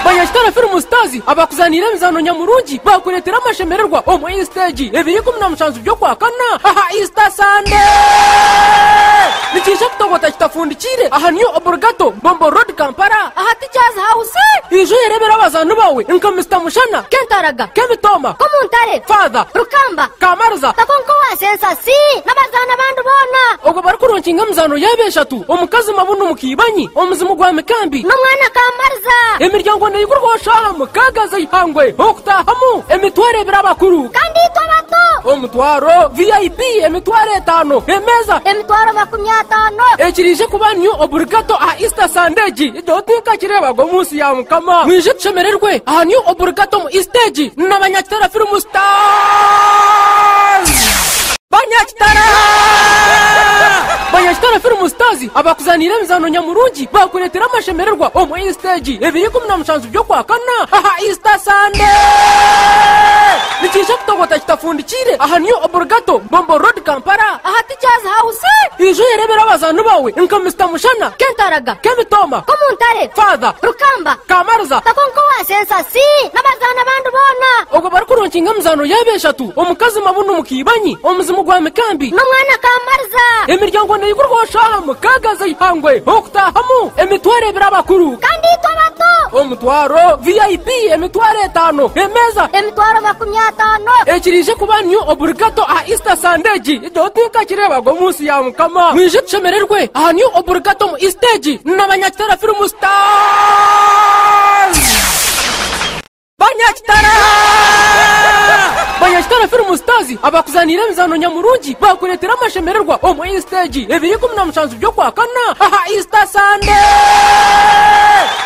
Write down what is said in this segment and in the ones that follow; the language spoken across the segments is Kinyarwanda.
Banyakitara Film Stars abakuzanira emizano nyamurungi bakuretera amashemererwa omu stage 2017 byo kwa kana aha Easter Sunday nikisha kutogota kitafundikire aha niyo Obrigado Bombo Road Kampala aha Teachers House ijo yerebera abazanu bawe nka Mr Mushana Kentaraga Kemitoma Komuntare Father Rukamba Kamarza Takonko wa sensasi nabazana bandu bona ogo barukurunkinga muzano yabeshatu omukazi mabunu mukibanyi omuzimu gwa mikambi n'umwana Kamarza emiryango neyigurwoshaha mukagaza ihangwe okutahamu emitware birabakuru kandi bato omutwaro VIP emitware 5 emeza emitwaro 50 ekirije kuba niyo Obrigado a Easter Sunday idotika kireba go munsi ya mukama mwije tushemererwe aha niyo Obrigado mu stage n'abanyakitara Film Stars Banyakitara Film Stars abakuzanira emizano nyamurungi bakuretera amashemererwa omu stage 2017 byo kwa kana aha Easter Sunday nikisha kutogota kitafundikire aha niyo Obrigado Bombo Road Kampala aha Teachers House ijo yerebera abazanu bawe nka Mr Mushana Kentaraga Kemitoma Komuntare Father Rukamba Kamarza Takonko wa sensasi nabazana bandu bona ogo barukurunkinga muzano yabeshatu omukazi mabunu mukibanyi omuzimu gwa mikambi n'umwana Kamarza emiryango neyigurwoshaha mukagaza ihangwe okutahamu emitware birabakuru kandi bato omutwaro VIP emitware 5 emeza emitwaro 50 ekirije kuba niyo Obrigado a Easter Sunday idotika kireba go munsi ya mukama mwije tushemererwe aha niyo Obrigado mu stage n'abanyakitara Film Stars Banyakitara Film Stars abakuzanira emizano nyamurungi bakuretera amashemererwa omu stage 2017 byo kwa kana aha Easter Sunday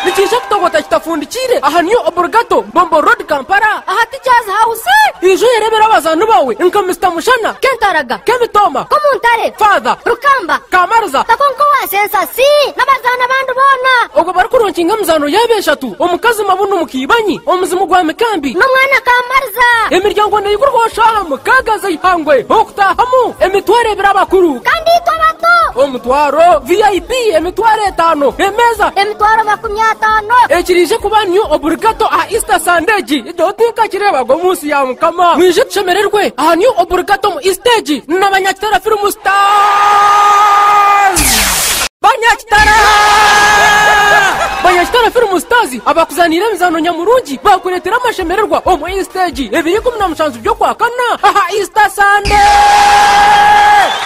nikisha kutogota kitafundikire aha niyo Obrigado Bombo Road Kampala aha Teachers House ijo yerebera abazanu bawe nka Mr Mushana Kentaraga Kemitoma Komuntare Father Rukamba Kamarza Takonko wa sensasi nabazana bandu bona ogo barukurunkinga muzano yabeshatu omukazi mabunu mukibanyi omuzimu gwa mikambi n'umwana Kamarza emiryango neyigurwoshaha mukagaza ihangwe okutahamu emitware birabakuru kandi bato omutwaro VIP emitware 5 emeza emitwaro 50 ekirije kuba niyo Obrigado a Easter Sunday idotika kireba go munsi ya mukama mwije tushemererwe aha niyo Obrigado mu stage n'abanyakitara Film Stars Banyakitara Film Stars abakuzanira emizano nyamurungi bakuretera amashemererwa omu stage 2017 byo kwa kana aha Easter Sunday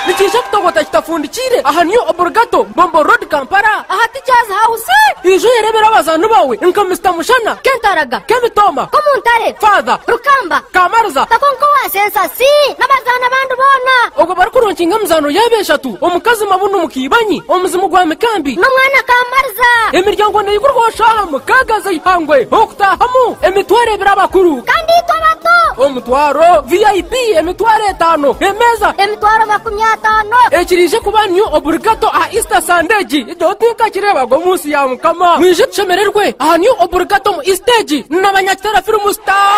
nikisha kutogota kitafundikire aha niyo Obrigado Bombo Road Kampala aha Teachers House ijo yerebera abazanu bawe nka Mr Mushana Kentaraga Kemitoma Komuntare Father Rukamba Kamarza Takonko wa sensasi nabazana bandu bona ogo barukurunkinga muzano yabeshatu omukazi mabunu mukibanyi omuzimu gwa mikambi n'umwana Kamarza emiryango neyigurwoshaha mukagaza ihangwe okutahamu emitware birabakuru kandi bato omutwaro VIP emitware 5 emeza emitwaro 50 ekirije kuba niyo Obrigado a Easter Sunday idotika kireba go munsi ya mukama mwije tushemererwe aha niyo Obrigado mu stage n'abanyakitara Film Stars